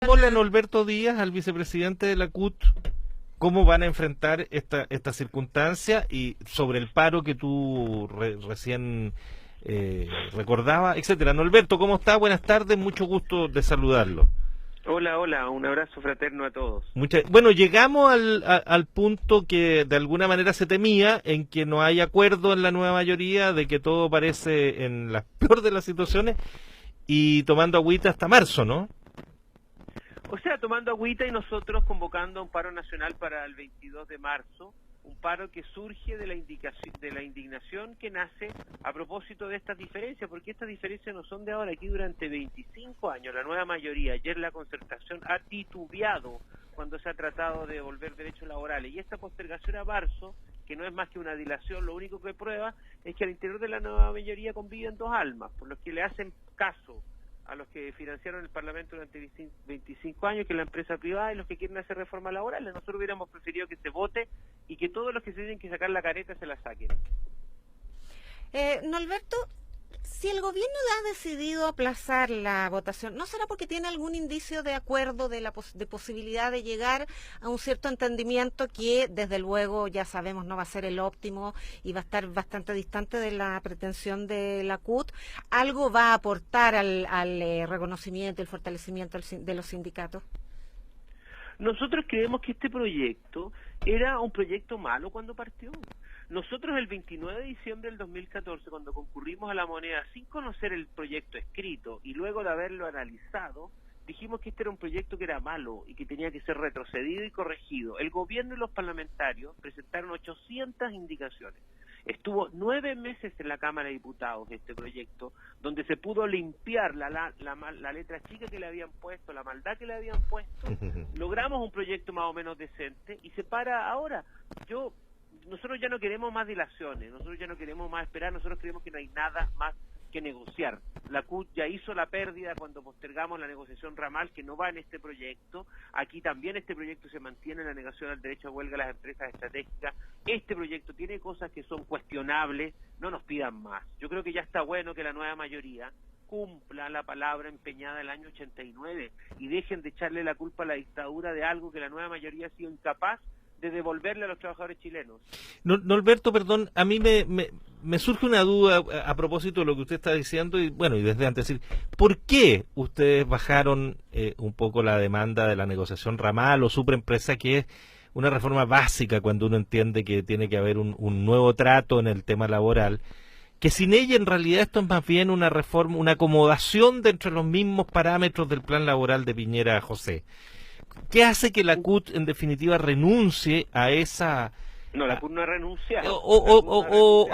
Preguntémosle a Norberto Díaz, al vicepresidente de la CUT, cómo van a enfrentar esta circunstancia y sobre el paro que tú recién recordabas, etcétera. Norberto, ¿cómo está? Buenas tardes, mucho gusto de saludarlo. Hola, hola, un abrazo fraterno a todos. Bueno, llegamos al punto que de alguna manera se temía, en que no hay acuerdo en la nueva mayoría, de que todo parece en la peor de las situaciones y tomando agüita hasta marzo, ¿no? O sea, tomando agüita y nosotros convocando a un paro nacional para el 22 de marzo, un paro que surge de la indignación que nace a propósito de estas diferencias, porque estas diferencias no son de ahora. Aquí durante 25 años la nueva mayoría, ayer la concertación, ha titubeado cuando se ha tratado de devolver derechos laborales, y esta postergación a marzo, que no es más que una dilación, lo único que prueba es que al interior de la nueva mayoría conviven dos almas, por los que le hacen caso a los que financiaron el Parlamento durante 25 años, que es la empresa privada, y los que quieren hacer reformas laborales. Nosotros hubiéramos preferido que se vote y que todos los que se tienen que sacar la careta se la saquen. Norberto, si el gobierno ha decidido aplazar la votación, ¿no será porque tiene algún indicio de acuerdo, de posibilidad de llegar a un cierto entendimiento que, desde luego, ya sabemos no va a ser el óptimo y va a estar bastante distante de la pretensión de la CUT? ¿Algo va a aportar al reconocimiento y el fortalecimiento de los sindicatos? Nosotros creemos que este proyecto era un proyecto malo cuando partió. Nosotros el 29 de diciembre del 2014, cuando concurrimos a la moneda sin conocer el proyecto escrito y luego de haberlo analizado, dijimos que este era un proyecto que era malo y que tenía que ser retrocedido y corregido. El gobierno y los parlamentarios presentaron 800 indicaciones. Estuvo 9 meses en la Cámara de Diputados este proyecto, donde se pudo limpiar la letra chica que le habían puesto, la maldad que le habían puesto. Logramos un proyecto más o menos decente y se para ahora. Nosotros ya no queremos más dilaciones, nosotros ya no queremos más esperar, nosotros creemos que no hay nada más que negociar. La CUT ya hizo la pérdida cuando postergamos la negociación ramal, que no va en este proyecto. Aquí también este proyecto se mantiene en la negación al derecho a huelga a las empresas estratégicas. Este proyecto tiene cosas que son cuestionables, no nos pidan más. Yo creo que ya está bueno que la nueva mayoría cumpla la palabra empeñada el año 89 y dejen de echarle la culpa a la dictadura de algo que la nueva mayoría ha sido incapaz de devolverle a los trabajadores chilenos. Norberto, perdón, a mí me surge una duda a propósito de lo que usted está diciendo y bueno, y desde antes, ¿por qué ustedes bajaron un poco la demanda de la negociación ramal o superempresa, que es una reforma básica cuando uno entiende que tiene que haber un nuevo trato en el tema laboral, que sin ella en realidad esto es más bien una reforma, una acomodación dentro de los mismos parámetros del plan laboral de Piñera José? ¿Qué hace que la CUT en definitiva renuncie a esa... No, la CUT no renuncia. O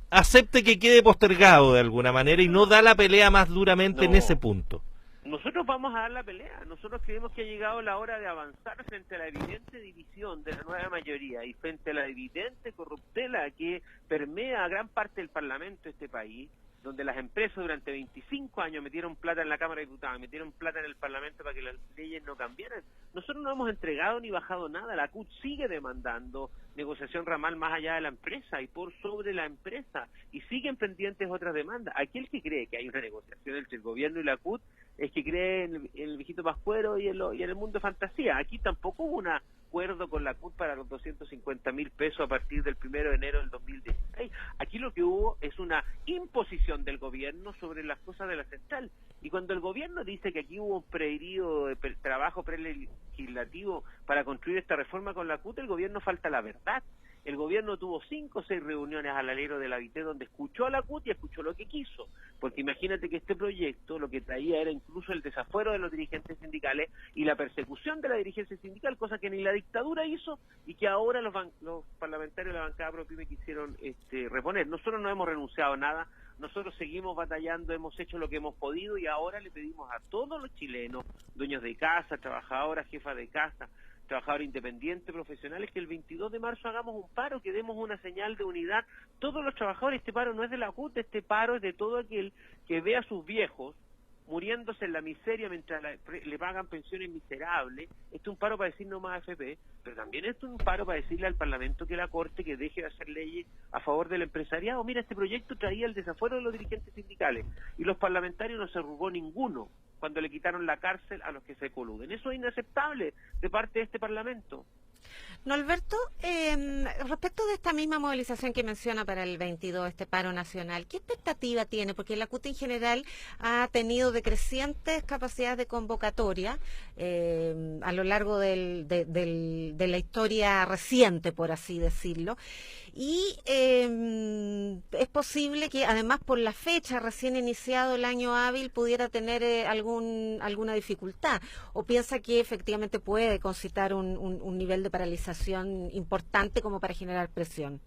acepte que quede postergado de alguna manera y no da la pelea más duramente en ese punto? Nosotros vamos a dar la pelea. Nosotros creemos que ha llegado la hora de avanzar frente a la evidente división de la nueva mayoría y frente a la evidente corruptela que permea a gran parte del Parlamento de este país, donde las empresas durante 25 años metieron plata en la Cámara de Diputados, metieron plata en el Parlamento para que las leyes no cambiaran. Nosotros no hemos entregado ni bajado nada. La CUT sigue demandando negociación ramal más allá de la empresa y por sobre la empresa, y siguen pendientes otras demandas. Aquel que cree que hay una negociación entre el gobierno y la CUT es que cree en el viejito pascuero y en el mundo de fantasía. Aquí tampoco hubo un acuerdo con la CUT para los 250.000 pesos a partir del 1 de enero del 2016. Aquí lo que hubo es una imposición del gobierno sobre las cosas de la central. Y cuando el gobierno dice que aquí hubo un periodo de trabajo prelegislativo para construir esta reforma con la CUT, el gobierno falta la verdad. El gobierno tuvo 5 o 6 reuniones al alero de la VIT donde escuchó a la CUT y escuchó lo que quiso, porque imagínate que este proyecto lo que traía era incluso el desafuero de los dirigentes sindicales y la persecución de la dirigencia sindical, cosa que ni la dictadura hizo y que ahora los parlamentarios de la bancada ProPyme quisieron reponer. Nosotros no hemos renunciado a nada, nosotros seguimos batallando, hemos hecho lo que hemos podido y ahora le pedimos a todos los chilenos, dueños de casa, trabajadoras, jefas de casa, trabajadores independientes, profesionales, que el 22 de marzo hagamos un paro, que demos una señal de unidad. Todos los trabajadores, este paro no es de la CUT, este paro es de todo aquel que ve a sus viejos muriéndose en la miseria mientras le pagan pensiones miserables. Este es un paro para decir no más AFP, pero también es un paro para decirle al Parlamento que la Corte que deje de hacer leyes a favor del empresariado. Mira, este proyecto traía el desafuero de los dirigentes sindicales y los parlamentarios no se arrugó ninguno cuando le quitaron la cárcel a los que se coluden. Eso es inaceptable de parte de este Parlamento. No, Alberto, respecto de esta misma movilización que menciona para el 22, este paro nacional, ¿qué expectativa tiene? Porque la CUT en general ha tenido decrecientes capacidades de convocatoria a lo largo de la historia reciente, por así decirlo. Y es posible que, además, por la fecha recién iniciado el año hábil, pudiera tener alguna dificultad. ¿O piensa que efectivamente puede concitar un nivel de paralización importante como para generar presión?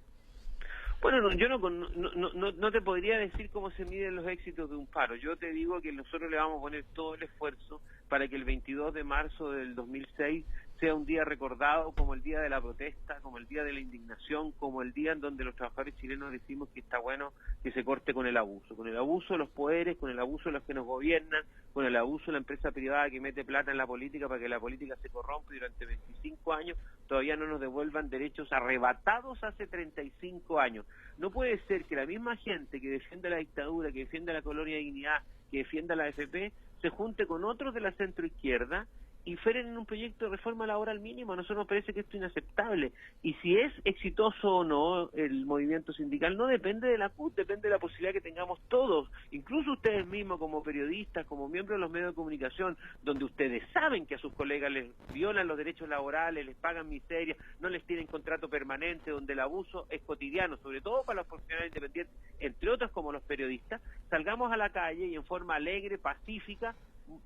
Bueno, yo no te podría decir cómo se miden los éxitos de un paro. Yo te digo que nosotros le vamos a poner todo el esfuerzo para que el 22 de marzo del 2006 sea un día recordado como el día de la protesta, como el día de la indignación, como el día en donde los trabajadores chilenos decimos que está bueno que se corte con el abuso de los poderes, con el abuso de los que nos gobiernan, con el abuso de la empresa privada que mete plata en la política para que la política se corrompa y durante 25 años todavía no nos devuelvan derechos arrebatados hace 35 años. No puede ser que la misma gente que defiende la dictadura, que defiende la colonia de dignidad, que defienda la AFP, se junte con otros de la centroizquierda y fueren en un proyecto de reforma laboral mínimo. A nosotros nos parece que esto es inaceptable. Y si es exitoso o no el movimiento sindical no depende de la CUT, depende de la posibilidad que tengamos todos, incluso ustedes mismos como periodistas, como miembros de los medios de comunicación, donde ustedes saben que a sus colegas les violan los derechos laborales, les pagan miseria, no les tienen contrato permanente, donde el abuso es cotidiano, sobre todo para los profesionales independientes, entre otros como los periodistas. Salgamos a la calle y en forma alegre, pacífica,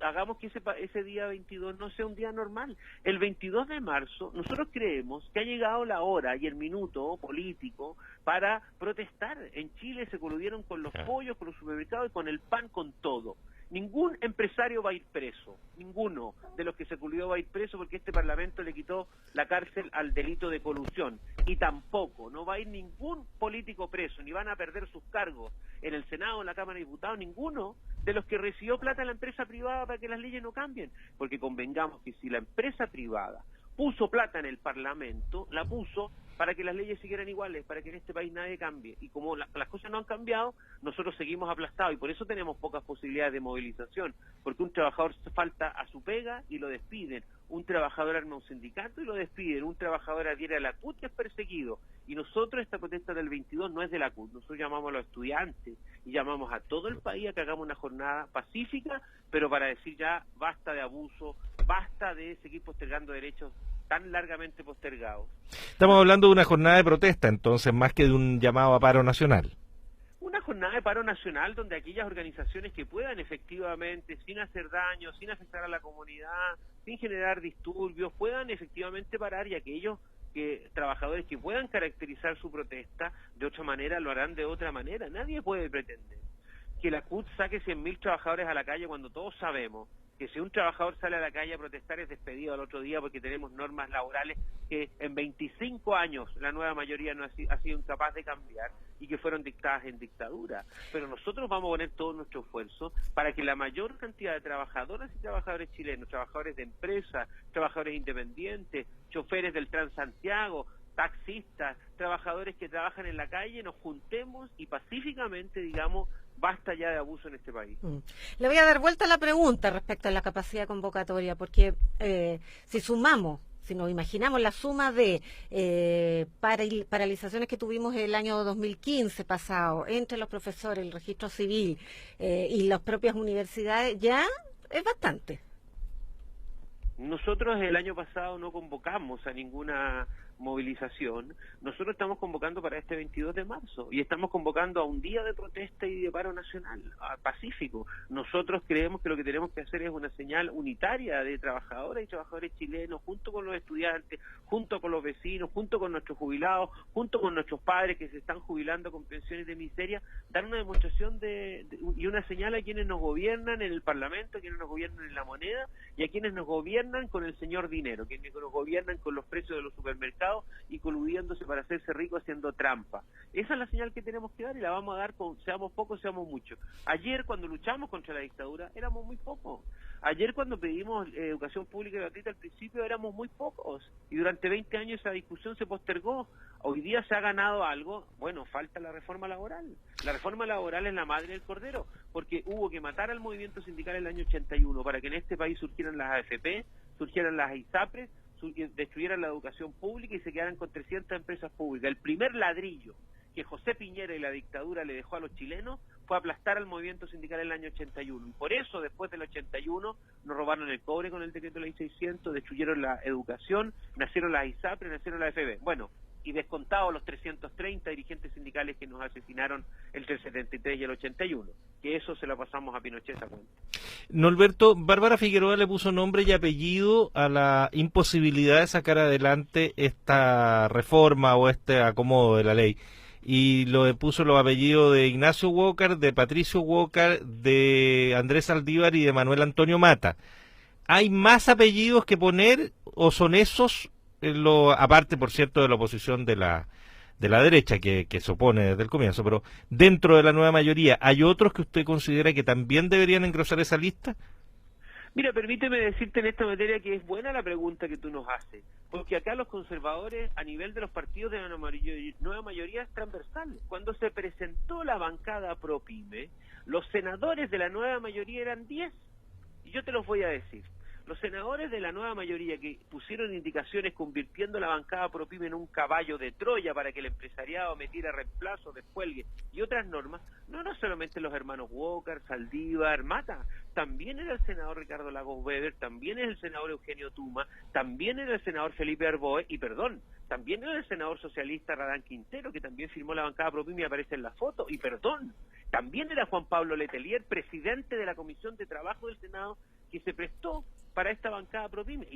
hagamos que ese día 22 no sea un día normal. El 22 de marzo nosotros creemos que ha llegado la hora y el minuto político para protestar. En Chile se coludieron con los pollos, con los supermercados y con el pan, con todo. Ningún empresario va a ir preso, ninguno de los que se coludió va a ir preso porque este Parlamento le quitó la cárcel al delito de colusión, y tampoco, no va a ir ningún político preso, ni van a perder sus cargos en el Senado, en la Cámara de Diputados, ninguno de los que recibió plata en la empresa privada para que las leyes no cambien, porque convengamos que si la empresa privada puso plata en el Parlamento, la puso para que las leyes siguieran iguales, para que en este país nadie cambie. Y como las cosas no han cambiado, nosotros seguimos aplastados y por eso tenemos pocas posibilidades de movilización, porque un trabajador falta a su pega y lo despiden, un trabajador arma un sindicato y lo despiden, un trabajador adhiere a la CUT y es perseguido. Y nosotros, esta protesta del 22 no es de la CUT, nosotros llamamos a los estudiantes y llamamos a todo el país a que hagamos una jornada pacífica, pero para decir ya basta de abuso, basta de seguir postergando derechos tan largamente postergados. Estamos hablando de una jornada de protesta, entonces, más que de un llamado a paro nacional. Una jornada de paro nacional donde aquellas organizaciones que puedan efectivamente, sin hacer daño, sin afectar a la comunidad, sin generar disturbios, puedan efectivamente parar, y aquellos trabajadores que puedan caracterizar su protesta de otra manera lo harán de otra manera. Nadie puede pretender que la CUT saque 100.000 trabajadores a la calle cuando todos sabemos que si un trabajador sale a la calle a protestar es despedido al otro día, porque tenemos normas laborales que en 25 años la nueva mayoría no ha sido incapaz de cambiar y que fueron dictadas en dictadura. Pero nosotros vamos a poner todo nuestro esfuerzo para que la mayor cantidad de trabajadoras y trabajadores chilenos, trabajadores de empresas, trabajadores independientes, choferes del Transantiago, taxistas, trabajadores que trabajan en la calle, nos juntemos y pacíficamente digamos basta ya de abuso en este país. Le voy a dar vuelta a la pregunta respecto a la capacidad convocatoria, porque si nos imaginamos la suma de paralizaciones que tuvimos el año 2015 pasado entre los profesores, el registro civil y las propias universidades, ya es bastante. Nosotros el año pasado no convocamos a ninguna movilización. Nosotros estamos convocando para este 22 de marzo y estamos convocando a un día de protesta y de paro nacional, pacífico. Nosotros creemos que lo que tenemos que hacer es una señal unitaria de trabajadoras y trabajadores chilenos, junto con los estudiantes, junto con los vecinos, junto con nuestros jubilados, junto con nuestros padres que se están jubilando con pensiones de miseria, dar una demostración y una señal a quienes nos gobiernan en el Parlamento, a quienes nos gobiernan en la moneda y a quienes nos gobiernan con el señor dinero, quienes nos gobiernan con los precios de los supermercados y coludiéndose para hacerse rico haciendo trampa. Esa es la señal que tenemos que dar y la vamos a dar seamos pocos, seamos muchos. Ayer cuando luchamos contra la dictadura éramos muy pocos. Ayer cuando pedimos educación pública gratuita al principio éramos muy pocos y durante 20 años esa discusión se postergó. Hoy día se ha ganado algo, bueno, falta la reforma laboral. La reforma laboral es la madre del cordero, porque hubo que matar al movimiento sindical en el año 81 para que en este país surgieran las AFP, surgieran las ISAPRES, destruyeran la educación pública y se quedaran con 300 empresas públicas. El primer ladrillo que José Piñera y la dictadura le dejó a los chilenos fue aplastar al movimiento sindical en el año 81. Y por eso, después del 81, nos robaron el cobre con el decreto de ley 600, destruyeron la educación, nacieron las ISAPRES, nacieron las AFP. Bueno, y descontados los 330 dirigentes sindicales que nos asesinaron entre el 73 y el 81, que eso se lo pasamos a Pinochet esa cuenta. Norberto, Bárbara Figueroa le puso nombre y apellido a la imposibilidad de sacar adelante esta reforma o este acomodo de la ley. Y lo puso los apellidos de Ignacio Walker, de Patricio Walker, de Andrés Aldívar y de Manuel Antonio Mata. ¿Hay más apellidos que poner o son esos, aparte, por cierto, de la oposición de la derecha que se opone desde el comienzo, pero dentro de la nueva mayoría, ¿hay otros que usted considera que también deberían engrosar esa lista? Mira, permíteme decirte en esta materia que es buena la pregunta que tú nos haces, porque acá los conservadores, a nivel de los partidos de la nueva mayoría, es transversal. Cuando se presentó la bancada ProPyme, los senadores de la nueva mayoría eran 10, y yo te los voy a decir. Los senadores de la nueva mayoría que pusieron indicaciones convirtiendo la bancada ProPyme en un caballo de Troya para que el empresariado metiera reemplazo, descuelgue y otras normas, no eran solamente los hermanos Walker, Saldívar, Mata, también era el senador Ricardo Lagos Weber, también es el senador Eugenio Tuma, también era el senador Felipe Arboe y también era el senador socialista Radán Quintero, que también firmó la bancada ProPyme y aparece en la foto, y también era Juan Pablo Letelier, presidente de la Comisión de Trabajo del Senado, que se prestó para esta bancada ProPyme,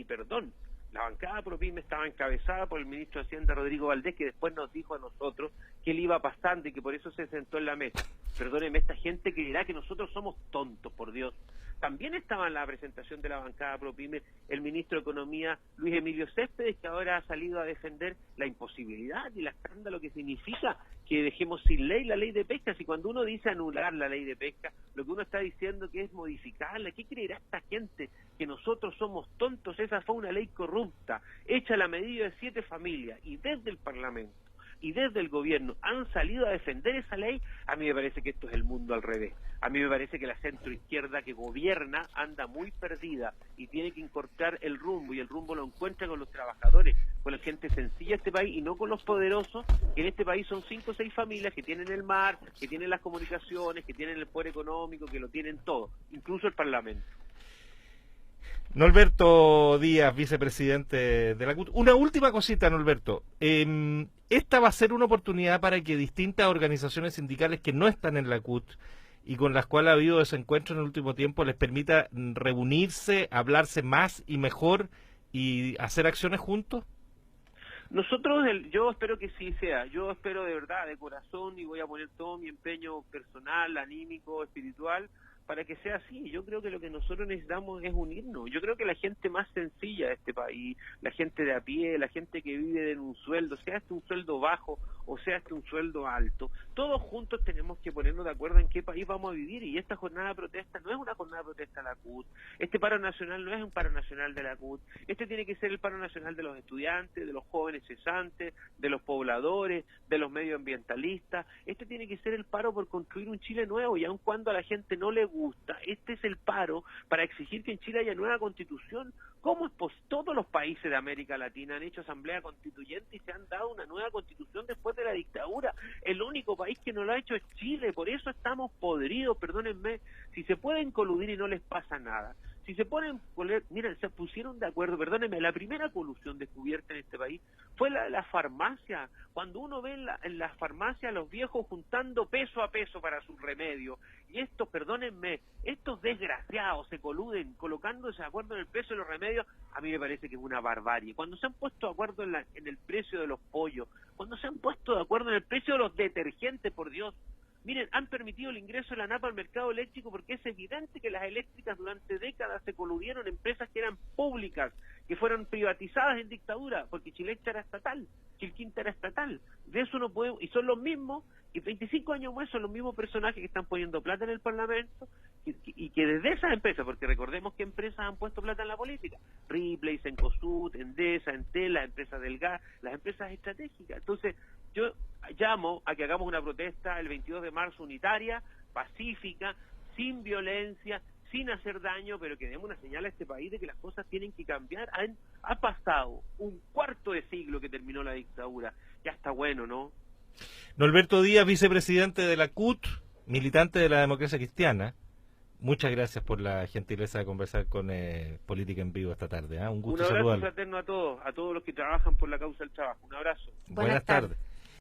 la bancada ProPyme estaba encabezada por el ministro de Hacienda Rodrigo Valdés, que después nos dijo a nosotros que él iba pasando y que por eso se sentó en la mesa. Perdóneme, esta gente que dirá que nosotros somos tontos, por Dios. También estaba en la presentación de la bancada ProPyme el ministro de Economía, Luis Emilio Céspedes, que ahora ha salido a defender la imposibilidad y el escándalo que significa que dejemos sin ley la ley de pesca. Si cuando uno dice anular la ley de pesca, lo que uno está diciendo que es modificarla. ¿Qué creerá esta gente? Que nosotros somos tontos. Esa fue una ley corrupta, hecha a la medida de 7 familias, y desde el Parlamento y desde el gobierno han salido a defender esa ley. A mí me parece que esto es el mundo al revés. A mí me parece que la centroizquierda que gobierna anda muy perdida y tiene que encontrar el rumbo, y el rumbo lo encuentra con los trabajadores, con la gente sencilla de este país y no con los poderosos, que en este país son 5 o 6 familias que tienen el mar, que tienen las comunicaciones, que tienen el poder económico, que lo tienen todo, incluso el Parlamento. Norberto Díaz, vicepresidente de la CUT. Una última cosita, Norberto. Esta va a ser una oportunidad para que distintas organizaciones sindicales que no están en la CUT y con las cuales ha habido desencuentros en el último tiempo les permita reunirse, hablarse más y mejor y hacer acciones juntos. Nosotros, yo espero que sí sea, yo espero de verdad, de corazón, y voy a poner todo mi empeño personal, anímico, espiritual, para que sea así. Yo creo que lo que nosotros necesitamos es unirnos. Yo creo que la gente más sencilla de este país, la gente de a pie, la gente que vive de un sueldo, sea este un sueldo bajo o sea este un sueldo alto, todos juntos tenemos que ponernos de acuerdo en qué país vamos a vivir, y esta jornada de protesta no es una jornada de protesta de la CUT, este paro nacional no es un paro nacional de la CUT, este tiene que ser el paro nacional de los estudiantes, de los jóvenes cesantes, de los pobladores, de los medioambientalistas. Este tiene que ser el paro por construir un Chile nuevo, y aun cuando a la gente no le gusta, este es el paro para exigir que en Chile haya nueva constitución. ¿Cómo es posible? Todos los países de América Latina han hecho asamblea constituyente y se han dado una nueva constitución después de la dictadura. El único país que no lo ha hecho es Chile, por eso estamos podridos, perdónenme. Si se pueden coludir y no les pasa nada, si se ponen, miren, se pusieron de acuerdo, perdónenme, la primera colusión descubierta en este país fue la de la farmacia. Cuando uno ve en las farmacias a los viejos juntando peso a peso para sus remedios, y estos, perdónenme, estos desgraciados se coluden colocándose de acuerdo en el precio de los remedios, a mí me parece que es una barbarie. Cuando se han puesto de acuerdo en el precio de los pollos, cuando se han puesto de acuerdo en el precio de los detergentes, por Dios, Miren, han permitido el ingreso de la ANAP al mercado eléctrico porque es evidente que las eléctricas durante décadas se coludieron empresas que eran públicas, que fueron privatizadas en dictadura, porque Chilecha era estatal, Chilquinta era estatal. De eso no puede, y son los mismos, y 25 años más son los mismos personajes que están poniendo plata en el Parlamento, y que desde esas empresas, porque recordemos que empresas han puesto plata en la política, Ripley, Cencosud, Endesa, Entel, las empresas del gas, las empresas estratégicas. Entonces, yo llamo a que hagamos una protesta el 22 de marzo unitaria, pacífica, sin violencia, sin hacer daño, pero que demos una señal a este país de que las cosas tienen que cambiar. Ha pasado un cuarto de siglo que terminó la dictadura, ya está bueno, ¿no? Norberto Díaz, vicepresidente de la CUT, militante de la democracia cristiana, muchas gracias por la gentileza de conversar con Política en Vivo esta tarde. Un gusto saludarlo. Un abrazo saludarlo. fraterno a todos los que trabajan por la causa del trabajo. Un abrazo. Buenas tardes.